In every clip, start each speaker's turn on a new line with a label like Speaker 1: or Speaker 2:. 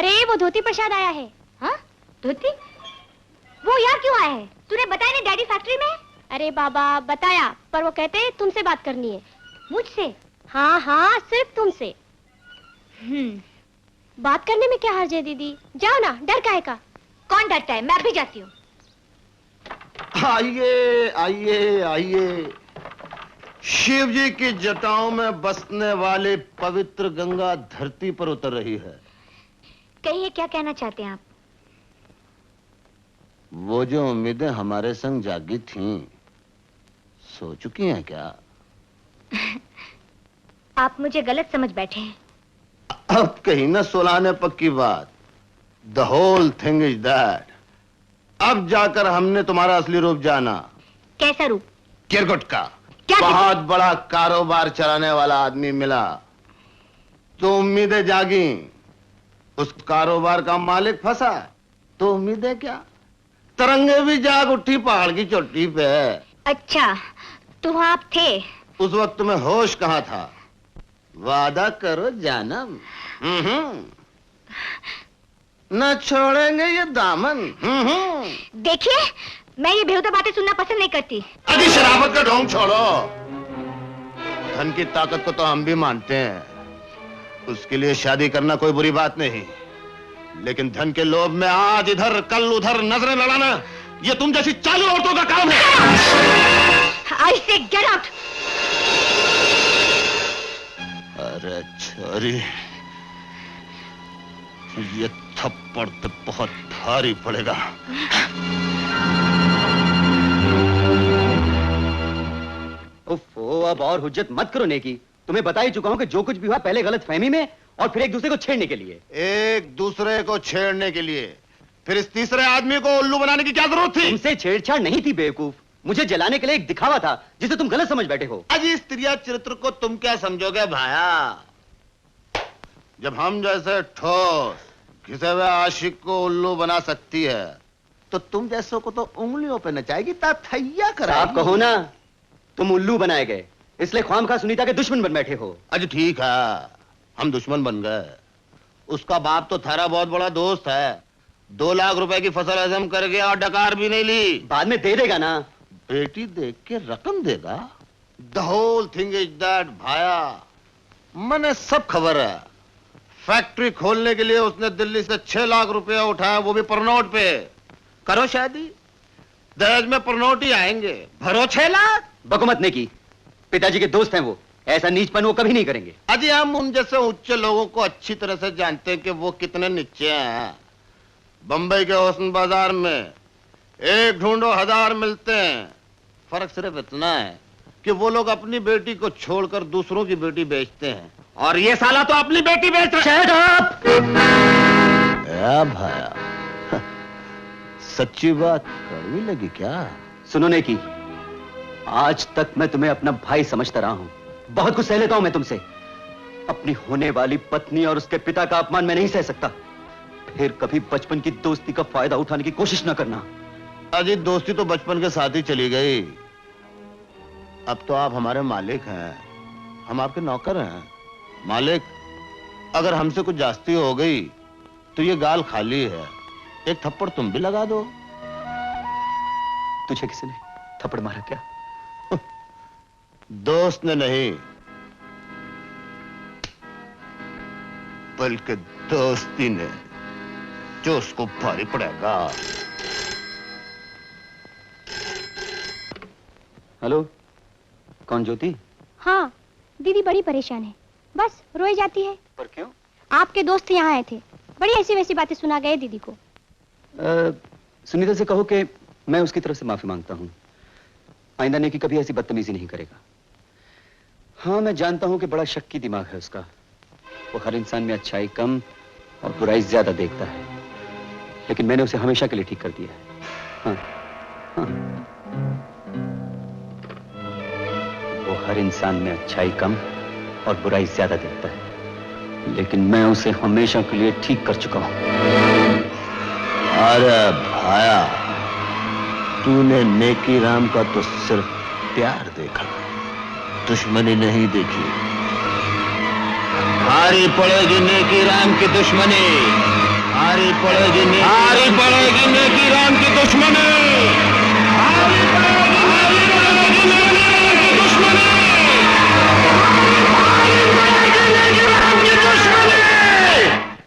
Speaker 1: अरे वो धोती प्रसाद आया है।
Speaker 2: हाँ? धोती? वो यहाँ क्यों आया है? तूने बताया नहीं डैडी फैक्ट्री में?
Speaker 1: अरे बाबा बताया, पर वो कहते हैं तुमसे बात करनी है।
Speaker 2: मुझसे?
Speaker 1: हाँ हाँ, सिर्फ तुमसे। बात करने में क्या हर्ज है दीदी, जाओ ना, डर काहे का?
Speaker 2: कौन डरता है, मैं भी जाती हूँ।
Speaker 3: आइए आइए आइए, शिव जी की जटाओं में बसने वाली पवित्र गंगा धरती पर उतर रही है।
Speaker 2: कहिए, क्या कहना चाहते हैं आप?
Speaker 3: वो जो उम्मीदें हमारे संग जागी थीं, सो चुकी हैं क्या?
Speaker 2: आप मुझे गलत समझ बैठे हैं।
Speaker 3: अब कहीं ना सुलाने पक्की बात। The whole thing is that अब जाकर हमने तुम्हारा असली रूप जाना।
Speaker 2: कैसा रूप?
Speaker 3: किरकुट का।
Speaker 2: क्या?
Speaker 3: बहुत बड़ा कारोबार चलाने वाला आदमी मिला तो उम्मीदें जागी, उस कारोबार का मालिक फंसा तो उम्मीदें क्या, तरंगे भी जाग उठी पहाड़ की चोटी पे।
Speaker 2: अच्छा, तो आप थे?
Speaker 3: उस वक्त में होश कहाँ था? वादा करो जानम, न छोड़ेंगे ये दामन।
Speaker 2: देखिए, मैं ये बेहुदा बातें सुनना पसंद नहीं करती।
Speaker 3: अभी शराबत का ढोंग छोड़ो। धन की ताकत को तो हम भी मानते हैं, उसके लिए शादी करना कोई बुरी बात नहीं, लेकिन धन के लोभ में आज इधर कल उधर नजरें लड़ाना, ये तुम जैसी चालू औरतों का काम है।
Speaker 2: I say get out!
Speaker 3: अरे छोरी, ये थप्पड़ तो बहुत भारी पड़ेगा।
Speaker 4: ओफो, अब और हुज्जत मत करो नेकी। तुम्हें बता ही चुका हूं कि जो कुछ भी हुआ पहले गलत फहमी में और फिर एक दूसरे को छेड़ने के लिए।
Speaker 3: एक दूसरे को छेड़ने के लिए? फिर इस तीसरे आदमी को उल्लू बनाने की क्या जरूरत थी?
Speaker 4: तुमसे छेड़छाड़ नहीं थी बेवकूफ, मुझे जलाने के लिए एक दिखावा था जिसे तुम गलत समझ बैठे हो।
Speaker 3: आज इस त्रिया चरित्र को तुम क्या समझोगे भाया? जब हम जैसे ठोस घिसे हुए आशिक को उल्लू बना सकती है, तो तुम जैसों को तो उंगलियों पे नचाएगी, ताथैया कराएगी।
Speaker 4: आप कहो ना, तुम उल्लू बनाए गए इसलिए ख्वामखा सुनीता के दुश्मन बन बैठे हो।
Speaker 3: अच्छा ठीक है, हम दुश्मन बन गए। उसका बाप तो थारा बहुत बड़ा दोस्त है, 2 लाख रुपए की फसल हजम कर गया और डकार भी नहीं ली।
Speaker 4: बाद में दे देगा ना।
Speaker 3: बेटी देख के रकम देगा। The whole thing is that भाया, मैंने सब खबर है। फैक्ट्री खोलने के लिए उसने दिल्ली से 6 लाख रुपया उठाया, वो भी परनोट पे। करो शादी, दहेज में परनोट ही आएंगे, भरो 6 लाख।
Speaker 4: बकुमत ने की, पिताजी के दोस्त हैं वो, ऐसा नीचपन वो कभी नहीं करेंगे।
Speaker 3: अजी हम उन जैसे उच्च लोगों को अच्छी तरह से जानते हैं कि वो कितने नीचे हैं। बंबई के हुस्न बाजार में एक ढूंढो 1000 मिलते हैं। फर्क सिर्फ इतना है कि वो लोग अपनी बेटी को छोड़कर दूसरों की बेटी बेचते हैं, और ये साला तो अपनी बेटी बेच रहा है। भाया, सच्ची बात कड़वी लगी क्या?
Speaker 4: सुनो नेकी, आज तक मैं तुम्हें अपना भाई समझता रहा हूं, बहुत कुछ सह लेता हूं मैं तुमसे। अपनी होने वाली पत्नी और उसके पिता का अपमान मैं नहीं सह सकता। फिर कभी बचपन की दोस्ती का फायदा उठाने की कोशिश न करना।
Speaker 3: अजी दोस्ती तो बचपन के साथ ही चली गई, अब तो आप हमारे मालिक हैं, हम आपके नौकर हैं। मालिक, अगर हमसे कुछ जास्ती हो गई तो ये गाल खाली है, एक थप्पड़ तुम भी लगा दो।
Speaker 4: तुझे किसी ने थप्पड़ मारा क्या?
Speaker 3: दोस्त ने नहीं, बल्कि दोस्ती ने, जो उसको भारी पड़ेगा।
Speaker 4: हेलो, कौन ज्योति?
Speaker 1: हाँ, दीदी बड़ी परेशान है, बस रोई जाती है।
Speaker 4: पर क्यों?
Speaker 1: आपके दोस्त यहाँ आए थे, बड़ी ऐसी वैसी बातें सुना गए दीदी को।
Speaker 4: सुनीता से कहो कि मैं उसकी तरफ से माफी मांगता हूं, आइंदा नेकी कभी ऐसी बदतमीजी नहीं करेगा। हाँ, मैं जानता हूं कि बड़ा शक्की दिमाग है उसका, वो हर इंसान में अच्छाई कम और बुराई ज्यादा देखता है, लेकिन मैंने उसे हमेशा के लिए ठीक कर दिया है। हाँ, हाँ। वो हर इंसान में अच्छाई कम और बुराई ज्यादा देखता है, लेकिन मैं उसे हमेशा के लिए ठीक कर चुका हूं।
Speaker 3: अरे भाया, तूने नेकी राम का तो सिर्फ प्यार देखा, दुश्मनी नहीं देखी। भारी पड़ेगी नेकी राम की दुश्मनी। हारी पड़ेगी नेकी राम की दुश्मनी। हारी पड़ेगी नेकी राम की दुश्मनी।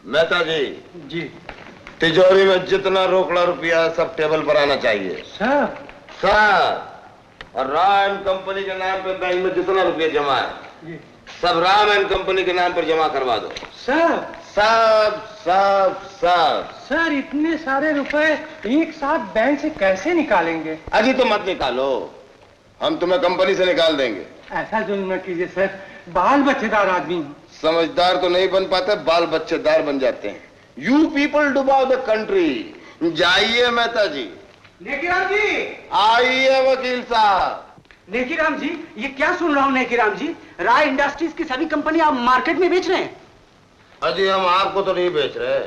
Speaker 3: मेहता जी, तिजोरी में जितना रोकड़ा रुपया है सब टेबल पर आना चाहिए सर। और राम कंपनी के नाम पे बैंक में जितना रुपया जमा है सब राम एंड कंपनी के नाम पर जमा करवा दो
Speaker 5: सर।
Speaker 3: सब सब सब।
Speaker 5: सर इतने सारे रुपए एक साथ बैंक से कैसे निकालेंगे?
Speaker 3: अजी तो मत निकालो, हम तुम्हें कंपनी से निकाल देंगे।
Speaker 5: ऐसा जुल्म न कीजिए सर, बाल बच्चेदार आदमी हूँ।
Speaker 3: समझदार तो नहीं बन पाते, बाल बच्चेदार बन जाते हैं। यू पीपल डुबाओ द कंट्री। जाइए मेहता जी।
Speaker 5: नेकीराम जी।
Speaker 3: आइए वकील साहब।
Speaker 5: नेकीराम जी, ये क्या सुन रहा हूँ नेकीराम जी, राय इंडस्ट्रीज की सभी कंपनी आप मार्केट में बेच रहे हैं?
Speaker 3: अजी हम आपको तो नहीं बेच रहे,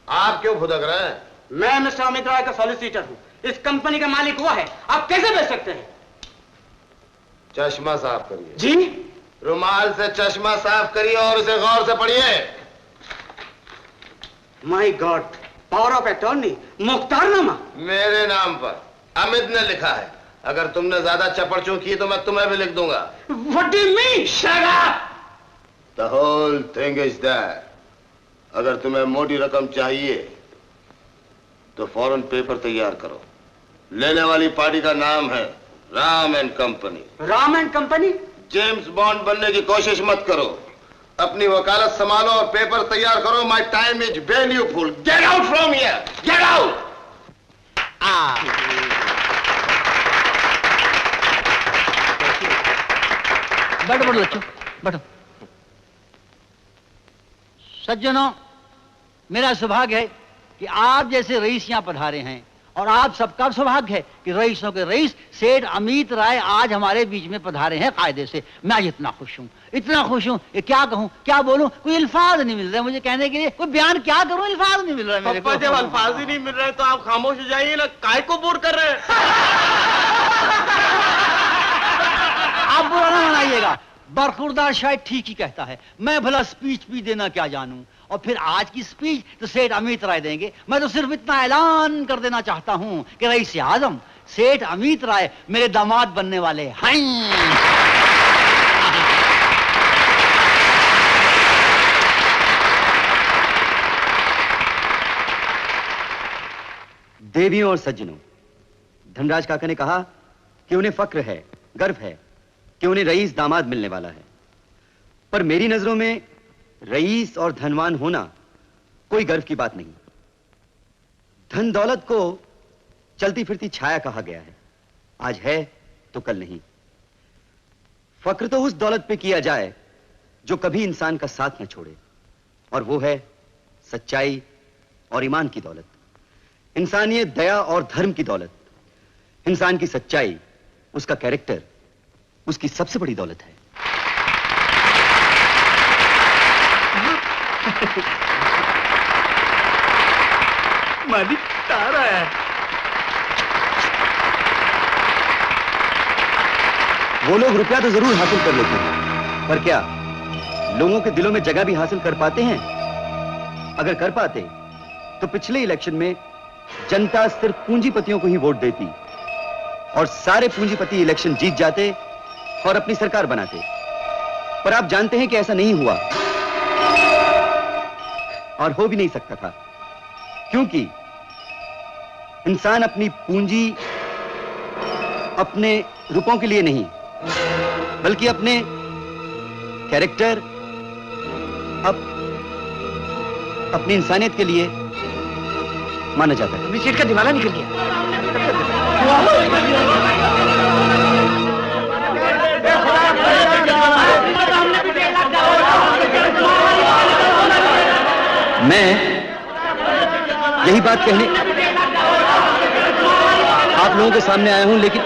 Speaker 3: आप क्यों भुदक रहे हैं?
Speaker 5: मैं मिस्टर अमित राय का सॉलिसिटर हूँ, इस कंपनी का मालिक वो है, आप कैसे बेच सकते हैं?
Speaker 3: चश्मा साफ करिए
Speaker 5: जी।
Speaker 3: रुमाल से चश्मा साफ करिए और इसे गौर से पढ़िए।
Speaker 5: My God, power of attorney, मुख्तारनामा
Speaker 3: मेरे नाम पर अमित ने लिखा है। अगर तुमने ज्यादा चपड़चू की तो मैं तुम्हें भी लिख दूंगा।
Speaker 5: What do you mean? Shut up.
Speaker 3: The whole thing is that अगर तुम्हें मोटी रकम चाहिए तो फौरन पेपर तैयार करो। लेने वाली पार्टी का नाम है Ram and company.
Speaker 5: Ram and company?
Speaker 3: James bond बनने की कोशिश मत करो, अपनी वकालत संभालो और पेपर तैयार करो। My time is valueful. Get out from here, get out.
Speaker 6: बैठो बैठो बच्चों, बैठो। सज्जनों, मेरा सौभाग्य है कि आप जैसे रईस यहां पधारे हैं और आप सबका सौभाग्य है कि रईसों के रईस सेठ अमित राय आज हमारे बीच में पधारे हैं कायदे से। मैं आज इतना खुश हूं कि क्या कहूं, क्या बोलूं, कोई अल्फाज नहीं मिल रहे मुझे कहने के लिए, कोई बयान क्या करूं, अल्फाज नहीं मिल रहा मेरे को।
Speaker 3: जब अल्फाज ही नहीं मिल रहे तो आप खामोश हो जाइए ना, काय को बोर कर रहे हैं?
Speaker 6: आप बुरा ना मनाइएगा, बरखुरदार शायद ठीक ही कहता है, मैं भला स्पीच भी देना क्या जानूं। और फिर आज की स्पीच तो सेठ अमित राय देंगे। मैं तो सिर्फ इतना ऐलान कर देना चाहता हूं कि रईस आजम सेठ अमित राय मेरे दामाद बनने वाले हैं।
Speaker 4: देवियों और सज्जनों, धनराज काका ने कहा कि उन्हें फक्र है, गर्व है कि उन्हें रईस दामाद मिलने वाला है। पर मेरी नजरों में रईस और धनवान होना कोई गर्व की बात नहीं। धन दौलत को चलती फिरती छाया कहा गया है, आज है तो कल नहीं। फक्र तो उस दौलत पे किया जाए जो कभी इंसान का साथ न छोड़े, और वो है सच्चाई और ईमान की दौलत, इंसानियत, दया और धर्म की दौलत। इंसान की सच्चाई, उसका कैरेक्टर उसकी सबसे बड़ी दौलत है।
Speaker 5: मालिक तारा है।
Speaker 4: वो लोग रुपया तो जरूर हासिल कर लेते हैं, पर क्या लोगों के दिलों में जगह भी हासिल कर पाते हैं? अगर कर पाते तो पिछले इलेक्शन में जनता सिर्फ पूंजीपतियों को ही वोट देती और सारे पूंजीपति इलेक्शन जीत जाते और अपनी सरकार बनाते। पर आप जानते हैं कि ऐसा नहीं हुआ और हो भी नहीं सकता था, क्योंकि इंसान अपनी पूंजी अपने रुपयों के लिए नहीं बल्कि अपने कैरेक्टर, अपनी इंसानियत के लिए माना जाता है।
Speaker 5: विकेट का दिवाला निकल गया।
Speaker 4: मैं यही बात कहने आप लोगों के सामने आया हूं, लेकिन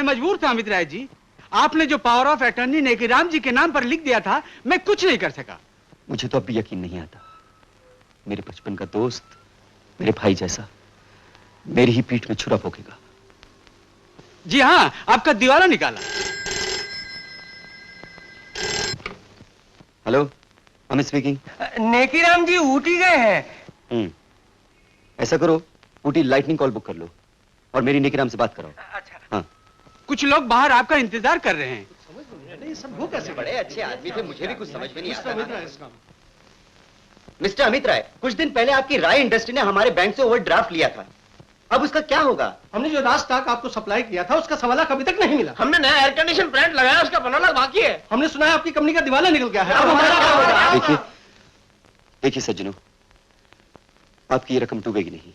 Speaker 5: मजबूर था अमित राय जी। आपने जो पावर ऑफ अटर्नी नेकीराम जी के नाम पर लिख दिया था, मैं कुछ नहीं कर सका।
Speaker 4: मुझे तो अब भी यकीन नहीं आता। मेरे बचपन का दोस्त, मेरे भाई जैसा, मेरी ही पीठ में छुरा भोंकेगा।
Speaker 5: जी हाँ, आपका दिवाला निकाला।
Speaker 4: Hello, Amit speaking.
Speaker 7: नेकीराम जी ऊटी गए हैं।
Speaker 4: ऐसा करो, ऊटी लाइटनिंग कॉल बुक कर लो और मेरी नेकीराम से बात कराओ।
Speaker 7: अच्छा।
Speaker 4: हाँ।
Speaker 5: कुछ लोग बाहर आपका इंतजार कर रहे हैं।
Speaker 7: नहीं, सब वो कैसे
Speaker 4: बड़े अच्छे आदमी थे, मुझे भी कुछ समझ में नहीं आता। मिस्टर अमित राय, कुछ दिन पहले आपकी राय इंडस्ट्री ने हमारे बैंक से ओवरड्राफ्ट लिया था। अब उसका क्या होगा?
Speaker 7: हमने जो रात तक आपको सप्लाई किया था उसका सवाल अभी तक नहीं मिला।
Speaker 8: हमने नया एयर कंडीशन प्लांट लगाया, उसका बनाना बाकी है।
Speaker 7: हमने सुना है आपकी कंपनी का दिवाला निकल गया है। अब हमारा क्या होगा?
Speaker 4: देखिए देखिए सज्जनों, आपकी ये रकम डूबेगी नहीं।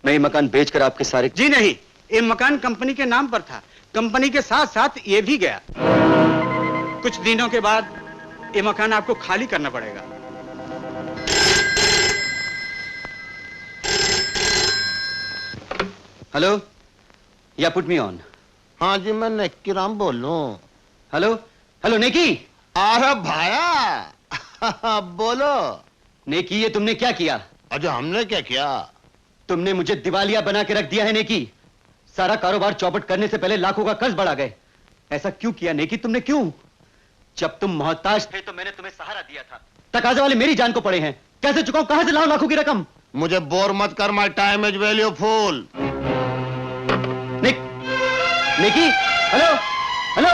Speaker 4: मैं ये मकान बेचकर आपके सारे।
Speaker 5: जी नहीं, ये मकान कंपनी के नाम पर था। कंपनी के साथ साथ ये भी गया। कुछ दिनों के बाद ये मकान आपको खाली करना पड़ेगा।
Speaker 4: हेलो, या पुट मी ऑन।
Speaker 3: हाँ जी, मैं नेकीराम बोल लूं।
Speaker 4: हेलो हेलो नेकी।
Speaker 3: अरे भाया बोलो।
Speaker 4: नेकी, ये तुमने क्या किया?
Speaker 3: अजय, हमने क्या किया?
Speaker 4: तुमने मुझे दिवालिया बना के रख दिया है नेकी। सारा कारोबार चौपट करने से पहले लाखों का कर्ज बढ़ा गए। ऐसा क्यों किया नेकी, तुमने क्यों? जब तुम मोहताज थे तो मैंने तुम्हें सहारा दिया था। तकाजे वाले मेरी जान को पड़े हैं, कैसे चुकाऊं? कहां से लाऊं लाखों की रकम?
Speaker 3: मुझे बोर मत कर, माय टाइम इज वैल्यूफुल।
Speaker 4: नेकी, हेलो हेलो।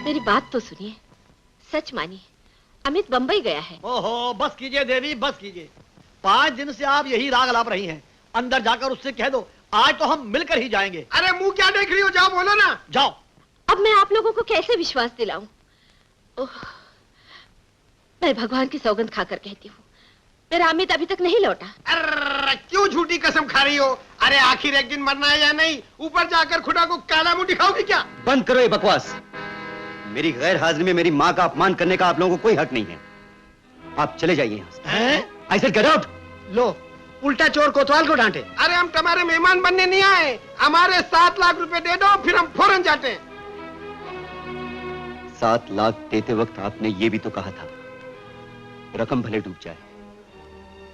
Speaker 2: मेरी बात तो सुनिए, सच मानिए, अमित बंबई गया है।
Speaker 8: ओहो, बस कीजिए देवी, बस कीजिए। 5 दिन से आप यही राग लाप रही हैं। अंदर जाकर उससे कह दो, आज तो हम मिलकर ही जाएंगे।
Speaker 7: अरे मुंह क्या देख रही हो, जाओ बोलो ना।
Speaker 8: जाओ।
Speaker 2: अब मैं आप लोगों को कैसे विश्वास दिलाऊं? ओह, मैं भगवान की सौगंध खाकर कहती हूँ, मेरा अमित अभी तक नहीं लौटा।
Speaker 7: अरे क्यों झूठी कसम खा रही हो? अरे आखिर एक दिन मरना है या नहीं? ऊपर जाकर खुदा को काला मुंह दिखाओगी क्या?
Speaker 4: बंद करो ये बकवास। मेरी गैर हाजिरी में मेरी माँ का अपमान करने का आप लोगों को कोई हक नहीं है। आप चले जाइए यहाँ से। I said get out।
Speaker 7: लो, उल्टा चोर कोतवाल को डांटे। अरे हम तुम्हारे मेहमान बनने नहीं आए, हमारे 7 लाख रुपए दे दो, फिर हम फौरन जाते हैं।
Speaker 4: 7 लाख देते वक्त आपने ये भी तो कहा था, रकम भले डूब जाए,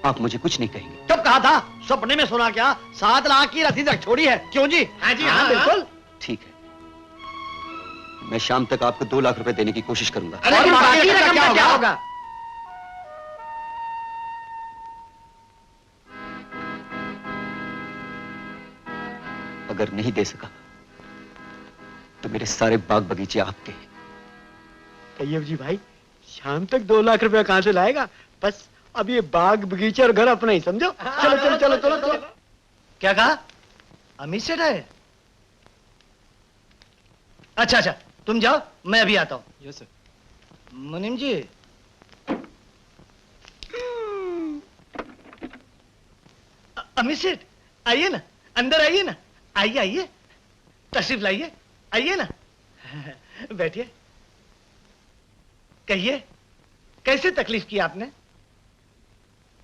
Speaker 4: आप मुझे कुछ नहीं कहेंगे।
Speaker 8: कब कहा था? सपने में सुना क्या? 7 लाख की रसीद रख छोड़ी है। क्यों जी?
Speaker 7: हाँ जी, हाँ बिल्कुल।
Speaker 4: ठीक है, मैं शाम तक आपको 2 लाख रुपए देने की कोशिश करूंगा।
Speaker 7: अरे बाकी रकम का क्या होगा?
Speaker 4: अगर नहीं दे सका तो मेरे सारे बाग बगीचे आपके हैं।
Speaker 7: तैयब जी भाई, शाम तक 2 लाख रुपया कहां से लाएगा? बस अब ये बाग बगीचा और घर अपना ही समझो। चलो चलो चलो चलो चलो।
Speaker 8: क्या कहा? अमित सेठ है? अच्छा अच्छा, तुम जाओ, मैं अभी आता हूँ।
Speaker 7: Yes sir.
Speaker 8: मुनीम जी, अमित सेठ आइए ना, अंदर आइए ना। आइए आइए, तशरीफ लाइए, आइए ना। बैठिए, कहिए कैसे तकलीफ की आपने?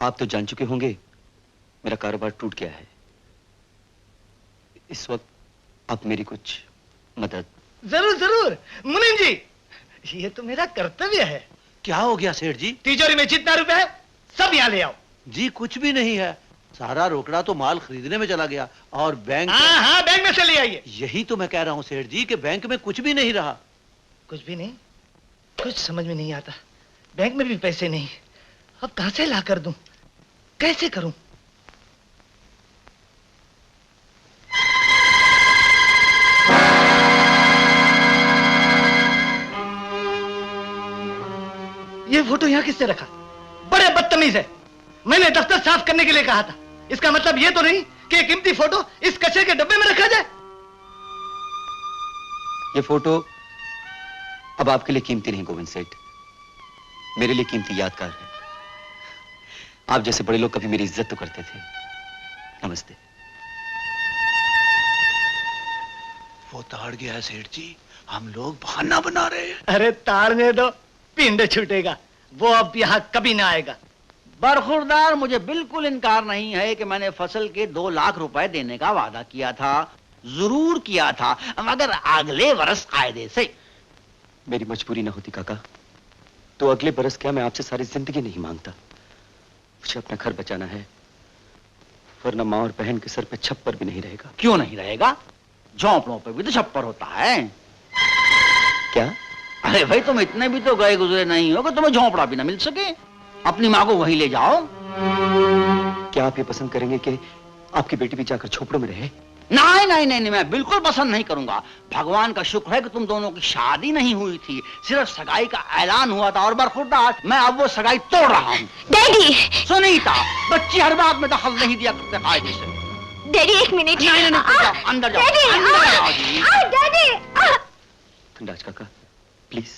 Speaker 4: आप तो जान चुके होंगे मेरा कारोबार टूट गया है। इस वक्त आप मेरी कुछ मदद।
Speaker 8: जरूर जरूर मुनीम जी, ये तो मेरा कर्तव्य है।
Speaker 6: क्या हो गया सेठ जी?
Speaker 8: तिजोरी में जितना रुपए है सब यहाँ ले आओ।
Speaker 6: जी कुछ भी नहीं है, सारा रोकड़ा तो माल खरीदने में चला गया और बैंक।
Speaker 8: हाँ हाँ, बैंक में से ले आइए।
Speaker 6: यही तो मैं कह रहा हूँ सेठ जी कि बैंक में कुछ भी नहीं रहा।
Speaker 8: कुछ भी नहीं? कुछ समझ में नहीं आता। बैंक में भी पैसे नहीं, अब कहां से ला कर दूं? कैसे करूं? ये फोटो यहां किसने रखा? बड़े बदतमीज है। मैंने दफ्तर साफ करने के लिए कहा था। इसका मतलब ये तो नहीं कि एक कीमती फोटो इस कचरे के डब्बे में रखा जाए।
Speaker 4: ये फोटो अब आपके लिए कीमती नहीं गोविंद सेठ, मेरे लिए कीमती यादगार है। आप जैसे बड़े लोग कभी मेरी इज्जत तो करते थे। नमस्ते।
Speaker 6: वो ताड़ गया है सेठ जी, हम लोग बहाना बना रहे हैं।
Speaker 8: अरे ताड़ने दो, पिंड छूटेगा। वो अब यहां कभी ना आएगा।
Speaker 6: बरखुरदार, मुझे बिल्कुल इनकार नहीं है कि मैंने फसल के 2 लाख रुपए देने का वादा किया था, जरूर किया था, मगर अगले वर्ष कायदे से।
Speaker 4: मेरी मजबूरी ना होती काका तो अगले बरस क्या मैं आपसे सारी जिंदगी नहीं मांगता। मुझे अपना घर बचाना है, वरना माँ और बहन के सर पे छप्पर भी नहीं रहेगा।
Speaker 6: क्यों नहीं रहेगा? झोंपड़ों पे भी तो छप्पर होता है।
Speaker 4: क्या?
Speaker 6: अरे भाई, तुम इतने भी तो गए गुजरे नहीं हो कि तुम्हें झोंपड़ा भी ना मिल सके। अपनी माँ को वहीं ले जाओ।
Speaker 4: क्या आप ये पसंद करेंगे कि आपकी बेटी भी जाकर झोपड़ों में रहे?
Speaker 6: नहीं नहीं नहीं नहीं, मैं बिल्कुल पसंद नहीं करूंगा। भगवान का शुक्र है कि तुम दोनों की शादी नहीं हुई थी, सिर्फ सगाई का ऐलान हुआ था। और बरखुरदार, मैं अब वो सगाई तोड़ रहा हूँ।
Speaker 2: डैडी!
Speaker 6: सुनीता, बच्ची हर बात में दखल नहीं दिया करते कायदे से।
Speaker 2: Daddy, 1 minute.
Speaker 6: नहीं, जाओ, अंदर जाओ, अंदर जाओ जी।
Speaker 2: डैडी!
Speaker 4: धनराज काका, प्लीज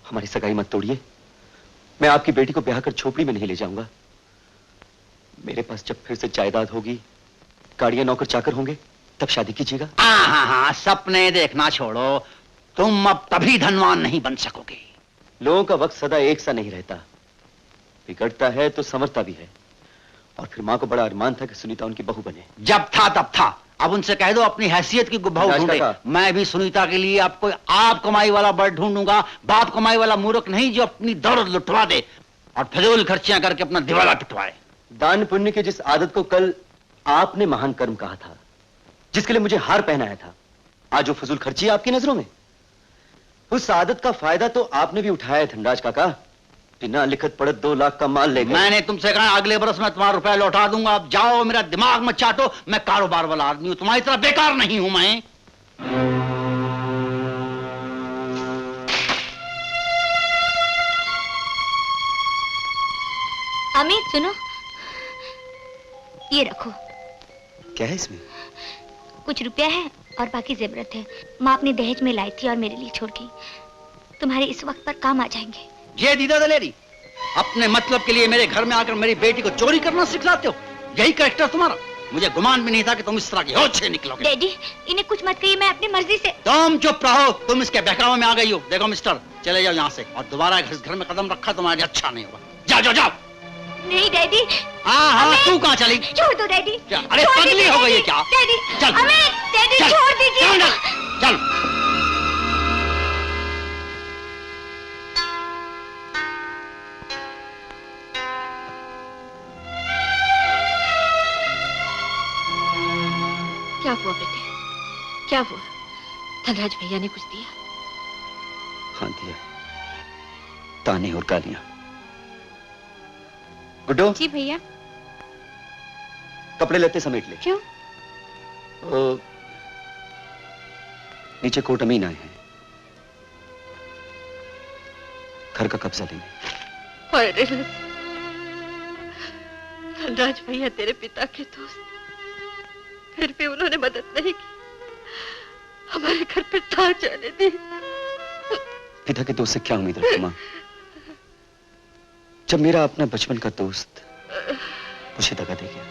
Speaker 4: हमारी सगाई मत तोड़िए। मैं आपकी बेटी को ब्याह कर झोपड़ी में नहीं ले जाऊंगा। मेरे पास जब फिर से जायदाद होगी, गाड़ियां, नौकर चाकर होंगे, तब शादी कीजिएगा।
Speaker 6: हाँ, सपने देखना छोड़ो। तुम अब कभी धनवान नहीं बन सकोगे।
Speaker 4: लोगों का वक्त सदा एक सा नहीं रहता, बिगड़ता है तो संवरता भी है। और फिर माँ को बड़ा अरमान था कि सुनीता उनकी बहू बने।
Speaker 6: जब था तब था, अब उनसे कह दो अपनी हैसियत की बहू ढूंढे। मैं भी सुनीता के लिए अब कोई आप कमाई वाला बर्ड ढूंढूंगा, बाप कमाई वाला मूर्ख नहीं जो अपनी दौलत लुटवा दे और फिजूल खर्चियां करके अपना दिवाला पिटवाए।
Speaker 4: दान पुण्य की जिस आदत को कल आपने महान कर्म कहा था, जिसके लिए मुझे हार पहनाया था, आज वो फजूल खर्ची है आपकी नजरों में। उस आदत का फायदा तो आपने भी उठाया है धनराज काका। बिना लिखत पढ़त 2 लाख का माल ले गए।
Speaker 6: मैंने तुमसे कहा अगले बरस में तुम्हारा रुपया लौटा दूंगा। अब जाओ, मेरा दिमाग मत चाटो। मैं कारोबार वाला आदमी हूं, तुम्हारी तरह बेकार नहीं हूं मैं।
Speaker 2: अमित, सुनो, ये रखो।
Speaker 4: क्या है इसमें?
Speaker 2: कुछ रुपया है और बाकी जेवरत है। माँ अपने दहेज में लाई थी और मेरे लिए छोड़ गई। तुम्हारे इस वक्त पर काम आ जाएंगे।
Speaker 6: ये दीदा दलेरी, अपने मतलब के लिए मेरे घर में आकर मेरी बेटी को चोरी करना सिखलाते हो? यही कैरेक्टर तुम्हारा? मुझे गुमान भी नहीं था कि तुम इस तरह के होश से निकलोगे।
Speaker 2: डैडी, इन्हें कुछ मत कहिए, मैं अपनी मर्जी से।
Speaker 6: तुम चुप रहो, तुम इसके बहकावे में आ गई हो। देखो मिस्टर, चले जाओ यहाँ से, और दोबारा इस घर में कदम रखा तुम्हारे लिए अच्छा नहीं होगा। जाओ जाओ जाओ।
Speaker 2: नहीं डैडी।
Speaker 6: हाँ, तू कहाँ चली?
Speaker 2: छोड़ दो डैडी।
Speaker 6: अरे पगली हो गई है क्या?
Speaker 2: डैडी,
Speaker 6: चल
Speaker 2: डैडी छोड़ दीजिए।
Speaker 6: चल।
Speaker 2: क्या हुआ बेटे, क्या हुआ? धनराज भैया ने कुछ दिया?
Speaker 4: हाँ दिया, ताने और गालियां। गुड्डो।
Speaker 1: जी भैया।
Speaker 4: कपड़े लेते समेट ले।
Speaker 1: क्यों?
Speaker 4: नीचे कोर्ट अमीन आए हैं, घर का कब्जा लेंगे।
Speaker 2: धनराज भैया तेरे पिता के दोस्त, फिर भी उन्होंने मदद नहीं की, हमारे घर पे तार जाने दी।
Speaker 4: पिता के दोस्त से क्या उम्मीद रखूं मां, जब मेरा अपना बचपन का दोस्त मुझे दगा दे गया।